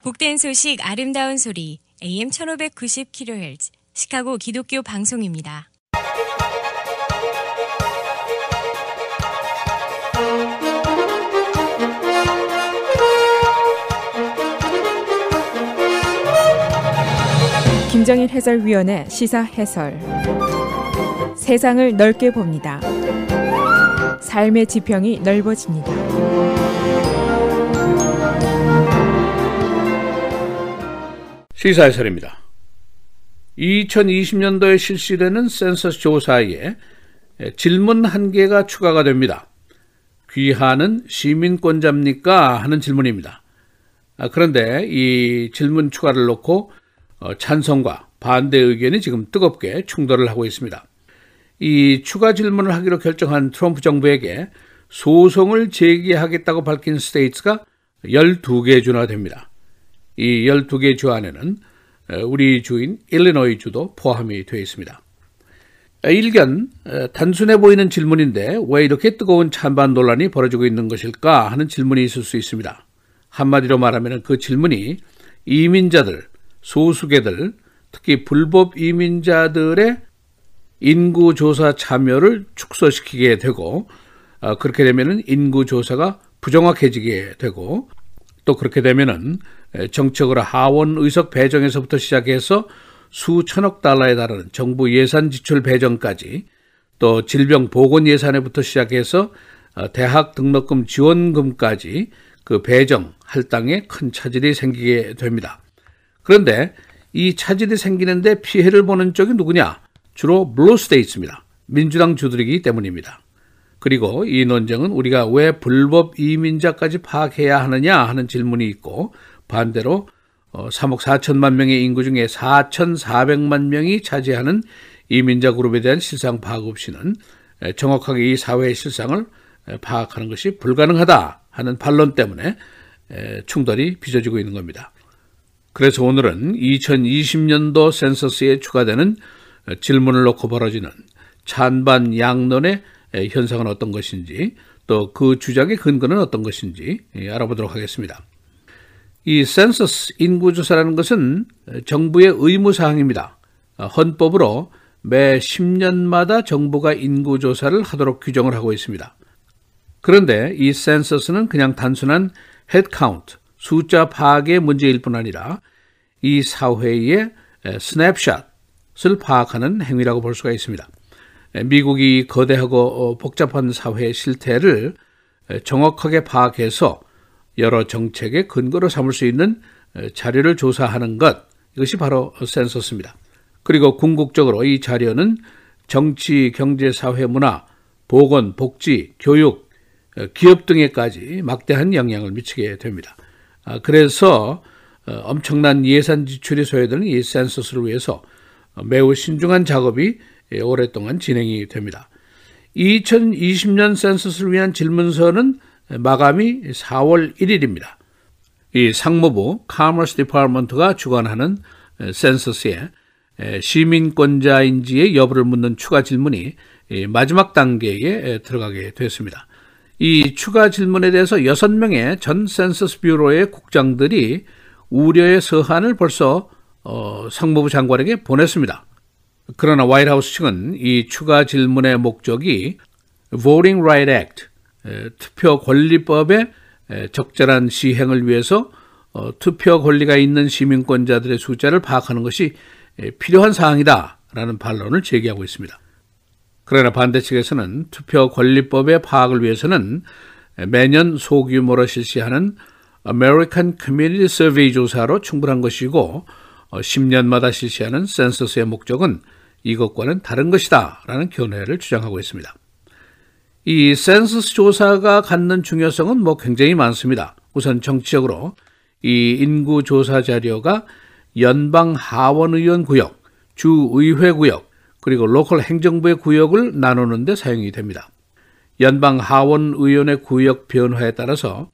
복된 소식 아름다운 소리 AM 1590kHz 시카고 기독교 방송입니다. 김정일 해설위원의 시사 해설. 세상을 넓게 봅니다. 삶의 지평이 넓어집니다. 시사 해설입니다. 2020년도에 실시되는 센서스 조사에 질문 한 개가 추가가 됩니다. 귀하는 시민권자입니까? 하는 질문입니다. 그런데 이 질문 추가를 놓고 찬성과 반대 의견이 지금 뜨겁게 충돌을 하고 있습니다. 이 추가 질문을 하기로 결정한 트럼프 정부에게 소송을 제기하겠다고 밝힌 스테이트가 12개 주나 됩니다. 이 12개 주 안에는 우리 주인 일리노이 주도 포함이 되어 있습니다. 일견 단순해 보이는 질문인데 왜 이렇게 뜨거운 찬반 논란이 벌어지고 있는 것일까 하는 질문이 있을 수 있습니다. 한마디로 말하면 그 질문이 이민자들, 소수계들, 특히 불법 이민자들의 인구조사 참여를 축소시키게 되고 그렇게 되면 인구조사가 부정확해지게 되고 또 그렇게 되면 정책으로 하원 의석 배정에서부터 시작해서 수천억 달러에 달하는 정부 예산 지출 배정까지 또 질병 보건 예산에부터 시작해서 대학 등록금 지원금까지 그 배정 할당에 큰 차질이 생기게 됩니다. 그런데 이 차질이 생기는데 피해를 보는 쪽이 누구냐? 주로 블루 스테이트입니다. 민주당 주들이기 때문입니다. 그리고 이 논쟁은 우리가 왜 불법 이민자까지 파악해야 하느냐 하는 질문이 있고 반대로 3억 4천만 명의 인구 중에 4,400만 명이 차지하는 이민자 그룹에 대한 실상 파악 없이는 정확하게 이 사회의 실상을 파악하는 것이 불가능하다 하는 반론 때문에 충돌이 빚어지고 있는 겁니다. 그래서 오늘은 2020년도 센서스에 추가되는 질문을 놓고 벌어지는 찬반 양론의 현상은 어떤 것인지 또 그 주장의 근거는 어떤 것인지 알아보도록 하겠습니다. 이 센서스 인구조사라는 것은 정부의 의무사항입니다. 헌법으로 매 10년마다 정부가 인구조사를 하도록 규정을 하고 있습니다. 그런데 이 센서스는 그냥 단순한 헤드카운트, 숫자 파악의 문제일 뿐 아니라 이 사회의 스냅샷을 파악하는 행위라고 볼 수가 있습니다. 미국이 거대하고 복잡한 사회의 실태를 정확하게 파악해서 여러 정책의 근거로 삼을 수 있는 자료를 조사하는 것, 이것이 바로 센서스입니다. 그리고 궁극적으로 이 자료는 정치, 경제, 사회, 문화, 보건, 복지, 교육, 기업 등에까지 막대한 영향을 미치게 됩니다. 그래서 엄청난 예산 지출이 소요되는 이 센서스를 위해서 매우 신중한 작업이 오랫동안 진행이 됩니다. 2020년 센서스를 위한 질문서는 마감이 4월 1일입니다. 이 상무부 커머스 디파트먼트가 주관하는 센서스에 시민권자인지의 여부를 묻는 추가 질문이 마지막 단계에 들어가게 됐습니다. 이 추가 질문에 대해서 6명의 전 센서스 뷰로의 국장들이 우려의 서한을 벌써 상무부 장관에게 보냈습니다. 그러나 화이트하우스 측은 이 추가 질문의 목적이 Voting Right Act, 투표 권리법의 적절한 시행을 위해서 투표 권리가 있는 시민권자들의 숫자를 파악하는 것이 필요한 사항이다라는 반론을 제기하고 있습니다. 그러나 반대 측에서는 투표 권리법의 파악을 위해서는 매년 소규모로 실시하는 American Community Survey 조사로 충분한 것이고 10년마다 실시하는 센서스의 목적은 이것과는 다른 것이다 라는 견해를 주장하고 있습니다. 이 센서스 조사가 갖는 중요성은 굉장히 많습니다. 우선 정치적으로 이 인구 조사 자료가 연방 하원의원 구역, 주의회 구역, 그리고 로컬 행정부의 구역을 나누는 데 사용이 됩니다. 연방 하원의원의 구역 변화에 따라서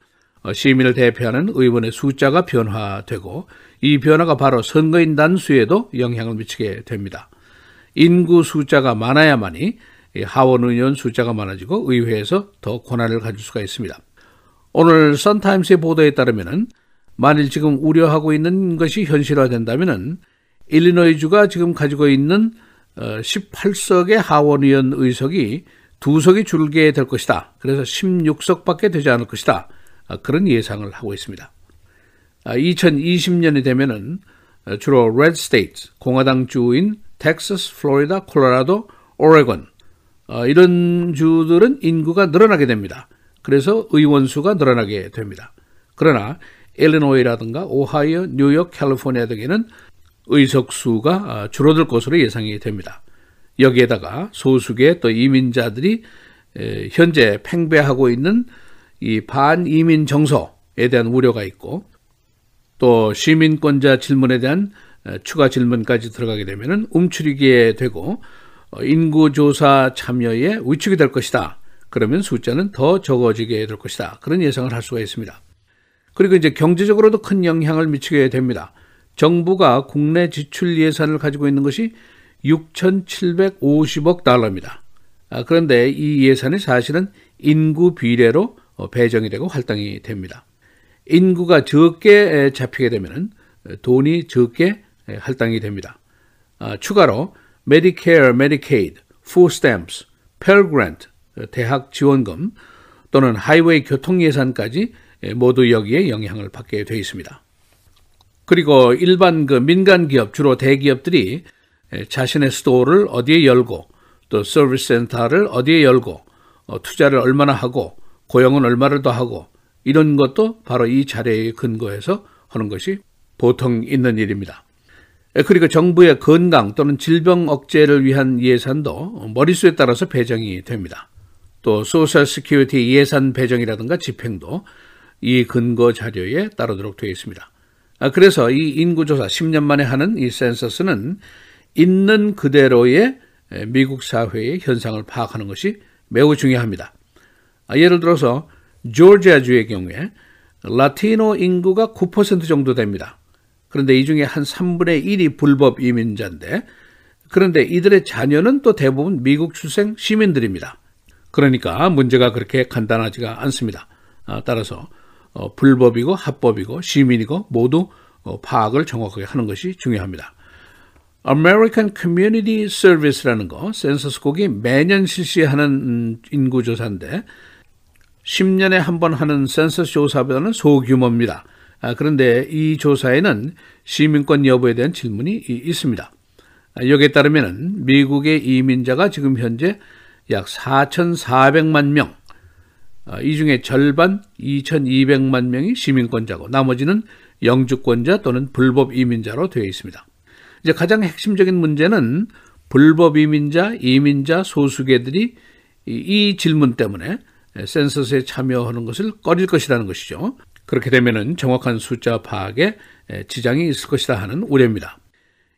시민을 대표하는 의원의 숫자가 변화되고 이 변화가 바로 선거인단 수에도 영향을 미치게 됩니다. 인구 숫자가 많아야만이 하원의원 숫자가 많아지고 의회에서 더 권한을 가질 수가 있습니다. 오늘 선타임스의 보도에 따르면 만일 지금 우려하고 있는 것이 현실화된다면은 일리노이주가 지금 가지고 있는 18석의 하원의원 의석이 2석이 줄게 될 것이다. 그래서 16석밖에 되지 않을 것이다. 그런 예상을 하고 있습니다. 2020년이 되면은 주로 Red States, 공화당 주인 텍사스, 플로리다, 콜로라도, 오레곤 이런 주들은 인구가 늘어나게 됩니다. 그래서 의원 수가 늘어나게 됩니다. 그러나 일리노이라든가 오하이오, 뉴욕, 캘리포니아 등에는 의석 수가 줄어들 것으로 예상이 됩니다. 여기에다가 소수의 또 이민자들이 현재 팽배하고 있는 이 반이민 정서에 대한 우려가 있고 또 시민권자 질문에 대한 추가 질문까지 들어가게 되면 움츠리게 되고 인구조사 참여에 위축이 될 것이다. 그러면 숫자는 더 적어지게 될 것이다. 그런 예상을 할 수가 있습니다. 그리고 이제 경제적으로도 큰 영향을 미치게 됩니다. 정부가 국내 지출 예산을 가지고 있는 것이 6,750억 달러입니다. 그런데 이 예산이 사실은 인구 비례로 배정이 되고 할당이 됩니다. 인구가 적게 잡히게 되면 돈이 적게 할당이 됩니다. 추가로 메디케어, 메디케이드, 푸드 스탬프스, 펠 그랜트, 대학 지원금 또는 하이웨이 교통 예산까지 모두 여기에 영향을 받게 되어 있습니다. 그리고 일반 민간 기업, 주로 대기업들이 자신의 스토어를 어디에 열고 또 서비스 센터를 어디에 열고 투자를 얼마나 하고 고용은 얼마를 더 하고 이런 것도 바로 이 자료에 근거해서 하는 것이 보통 있는 일입니다. 그리고 정부의 건강 또는 질병 억제를 위한 예산도 머릿수에 따라서 배정이 됩니다. 또 소셜 시큐리티 예산 배정이라든가 집행도 이 근거 자료에 따르도록 되어 있습니다. 그래서 이 인구조사 10년 만에 하는 이 센서스는 있는 그대로의 미국 사회의 현상을 파악하는 것이 매우 중요합니다. 예를 들어서 조지아주의 경우에 라티노 인구가 9% 정도 됩니다. 그런데 이 중에 한 3분의 1이 불법 이민자인데 그런데 이들의 자녀는 또 대부분 미국 출생 시민들입니다. 그러니까 문제가 그렇게 간단하지가 않습니다. 따라서 불법이고 합법이고 시민이고 모두 파악을 정확하게 하는 것이 중요합니다. American Community Service라는 거 센서스국이 매년 실시하는 인구조사인데 10년에 한 번 하는 센서스 조사보다는 소규모입니다. 그런데 이 조사에는 시민권 여부에 대한 질문이 있습니다. 여기에 따르면 미국의 이민자가 지금 현재 약 4,400만 명, 이 중에 절반 2,200만 명이 시민권자고 나머지는 영주권자 또는 불법 이민자로 되어 있습니다. 이제 가장 핵심적인 문제는 불법 이민자, 이민자, 소수계들이 이 질문 때문에 센서스에 참여하는 것을 꺼릴 것이라는 것이죠. 그렇게 되면 정확한 숫자 파악에 지장이 있을 것이다 하는 우려입니다.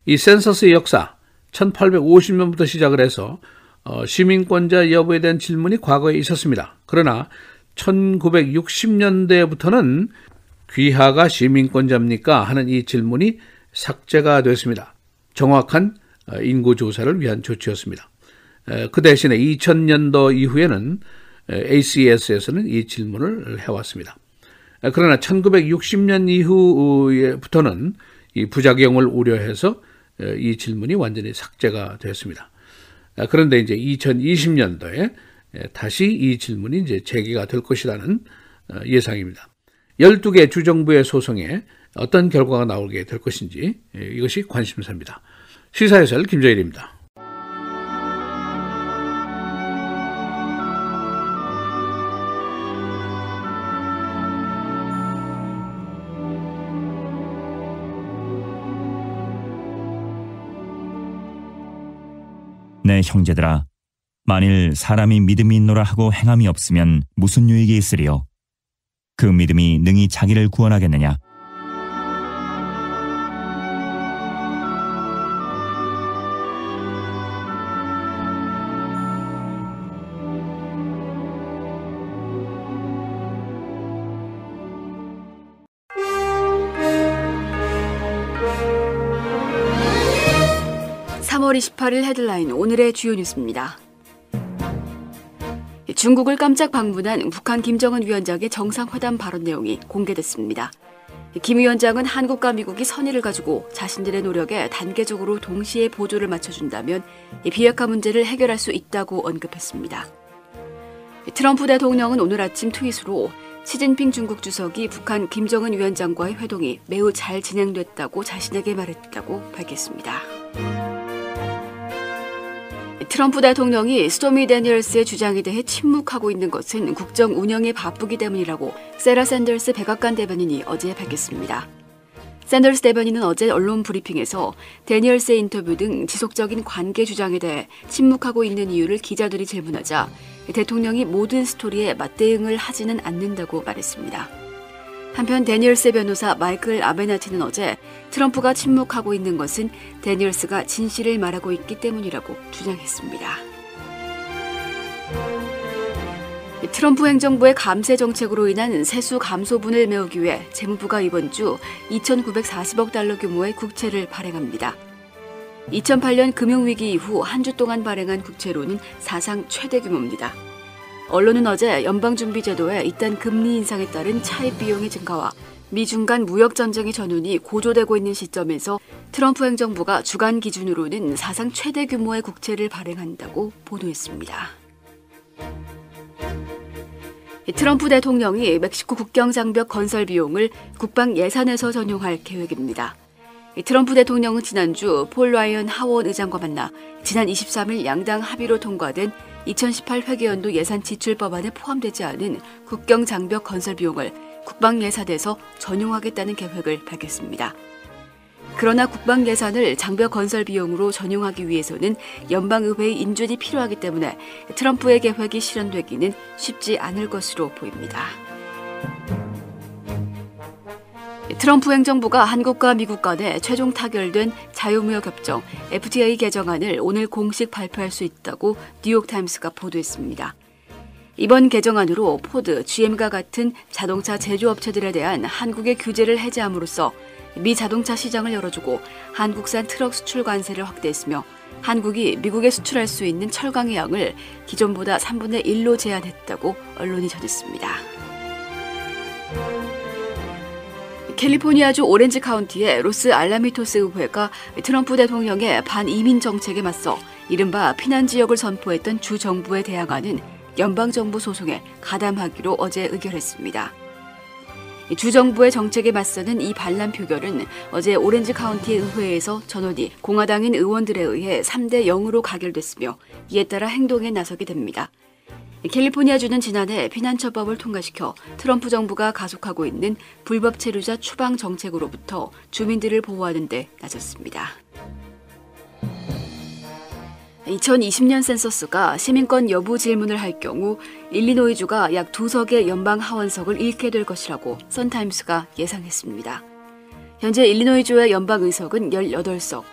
이 센서스의 역사 1850년부터 시작을 해서 시민권자 여부에 대한 질문이 과거에 있었습니다. 그러나 1960년대부터는 귀하가 시민권자입니까? 하는 이 질문이 삭제가 됐습니다. 정확한 인구조사를 위한 조치였습니다. 그 대신에 2000년도 이후에는 ACS에서는 이 질문을 해왔습니다. 그러나 1960년 이후부터는 이 부작용을 우려해서 이 질문이 완전히 삭제가 됐습니다. 그런데 이제 2020년도에 다시 이 질문이 이제 제기가 될 것이라는 예상입니다. 12개 주정부의 소송에 어떤 결과가 나오게 될 것인지 이것이 관심사입니다. 시사해설 김정일입니다. 내 형제들아, 만일 사람이 믿음이 있노라 하고 행함이 없으면 무슨 유익이 있으리요? 그 믿음이 능히 자기를 구원하겠느냐? (3월 28일) 헤드라인 오늘의 주요 뉴스입니다. 중국을 깜짝 방문한 북한 김정은 위원장의 정상회담 발언 내용이 공개됐습니다. 김 위원장은 한국과 미국이 선의를 가지고 자신들의 노력에 단계적으로 동시에 보조를 맞춰준다면 이 비핵화 문제를 해결할 수 있다고 언급했습니다. 트럼프 대통령은 오늘 아침 트윗으로 시진핑 중국 주석이 북한 김정은 위원장과의 회동이 매우 잘 진행됐다고 자신에게 말했다고 밝혔습니다. 트럼프 대통령이 스토미 데니얼스의 주장에 대해 침묵하고 있는 것은 국정 운영에 바쁘기 때문이라고 세라 샌더스 백악관 대변인이 어제 밝혔습니다. 샌더스 대변인은 어제 언론 브리핑에서 데니얼스의 인터뷰 등 지속적인 관계 주장에 대해 침묵하고 있는 이유를 기자들이 질문하자 대통령이 모든 스토리에 맞대응을 하지는 않는다고 말했습니다. 한편 데니얼스의 변호사 마이클 아베나티는 어제 트럼프가 침묵하고 있는 것은 데니얼스가 진실을 말하고 있기 때문이라고 주장했습니다. 트럼프 행정부의 감세 정책으로 인한 세수 감소분을 메우기 위해 재무부가 이번 주 2,940억 달러 규모의 국채를 발행합니다. 2008년 금융위기 이후 한 주 동안 발행한 국채로는 사상 최대 규모입니다. 언론은 어제 연방준비제도의 이딴 금리 인상에 따른 차입 비용의 증가와 미중 간 무역 전쟁의 전운이 고조되고 있는 시점에서 트럼프 행정부가 주간 기준으로는 사상 최대 규모의 국채를 발행한다고 보도했습니다. 트럼프 대통령이 멕시코 국경 장벽 건설 비용을 국방 예산에서 전용할 계획입니다. 트럼프 대통령은 지난주 폴 라이언 하원 의장과 만나 지난 23일 양당 합의로 통과된 2018 회계연도 예산 지출 법안에 포함되지 않은 국경 장벽 건설 비용을 국방 예산에서 전용하겠다는 계획을 밝혔습니다. 그러나 국방 예산을 장벽 건설 비용으로 전용하기 위해서는 연방의회의 인준이 필요하기 때문에 트럼프의 계획이 실현되기는 쉽지 않을 것으로 보입니다. 트럼프 행정부가 한국과 미국 간에 최종 타결된 자유무역협정 FTA 개정안을 오늘 공식 발표할 수 있다고 뉴욕타임스가 보도했습니다. 이번 개정안으로 포드, GM과 같은 자동차 제조업체들에 대한 한국의 규제를 해제함으로써 미 자동차 시장을 열어주고 한국산 트럭 수출 관세를 확대했으며 한국이 미국에 수출할 수 있는 철강의 양을 기존보다 3분의 1로 제한했다고 언론이 전했습니다. 캘리포니아주 오렌지 카운티의 로스 알라미토스 의회가 트럼프 대통령의 반이민 정책에 맞서 이른바 피난 지역을 선포했던 주 정부에 대항하는 연방정부 소송에 가담하기로 어제 의결했습니다. 주 정부의 정책에 맞서는 이 반란 표결은 어제 오렌지 카운티 의회에서 전원이 공화당인 의원들에 의해 3대 0으로 가결됐으며 이에 따라 행동에 나서게 됩니다. 캘리포니아주는 지난해 피난처법을 통과시켜 트럼프 정부가 가속하고 있는 불법 체류자 추방 정책으로부터 주민들을 보호하는 데 나섰습니다. 2020년 센서스가 시민권 여부 질문을 할 경우 일리노이주가 약 2석의 연방 하원석을 잃게 될 것이라고 선타임스가 예상했습니다. 현재 일리노이주의 연방 의석은 18석.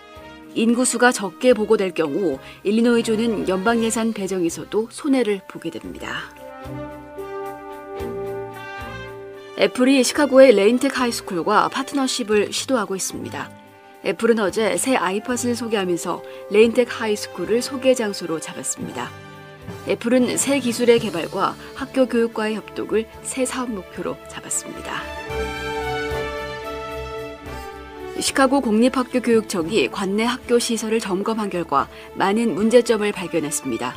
인구수가 적게 보고될 경우 일리노이주는 연방 예산 배정에서도 손해를 보게 됩니다. 애플이 시카고의 레인텍 하이스쿨과 파트너십을 시도하고 있습니다. 애플은 어제 새 아이팟을 소개하면서 레인텍 하이스쿨을 소개 장소로 잡았습니다. 애플은 새 기술의 개발과 학교 교육과의 협동을 새 사업 목표로 잡았습니다. 시카고 공립학교 교육청이 관내 학교 시설을 점검한 결과 많은 문제점을 발견했습니다.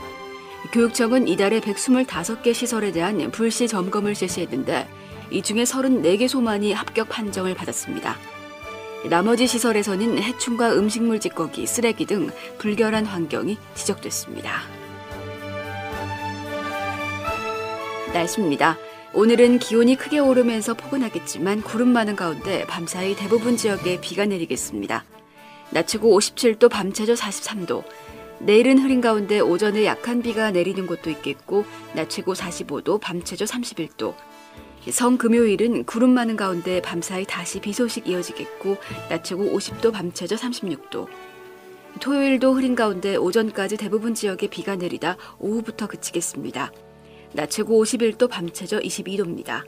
교육청은 이달에 125개 시설에 대한 불시 점검을 실시했는데 이 중에 34개소만이 합격 판정을 받았습니다. 나머지 시설에서는 해충과 음식물 찌꺼기, 쓰레기 등 불결한 환경이 지적됐습니다. 날씨입니다. 오늘은 기온이 크게 오르면서 포근하겠지만 구름 많은 가운데 밤사이 대부분 지역에 비가 내리겠습니다. 낮 최고 57도, 밤 최저 43도. 내일은 흐린 가운데 오전에 약한 비가 내리는 곳도 있겠고 낮 최고 45도, 밤 최저 31도. 성금요일은 구름 많은 가운데 밤사이 다시 비 소식 이어지겠고 낮 최고 50도, 밤 최저 36도. 토요일도 흐린 가운데 오전까지 대부분 지역에 비가 내리다 오후부터 그치겠습니다. 낮 최고 51도, 밤 최저 22도입니다.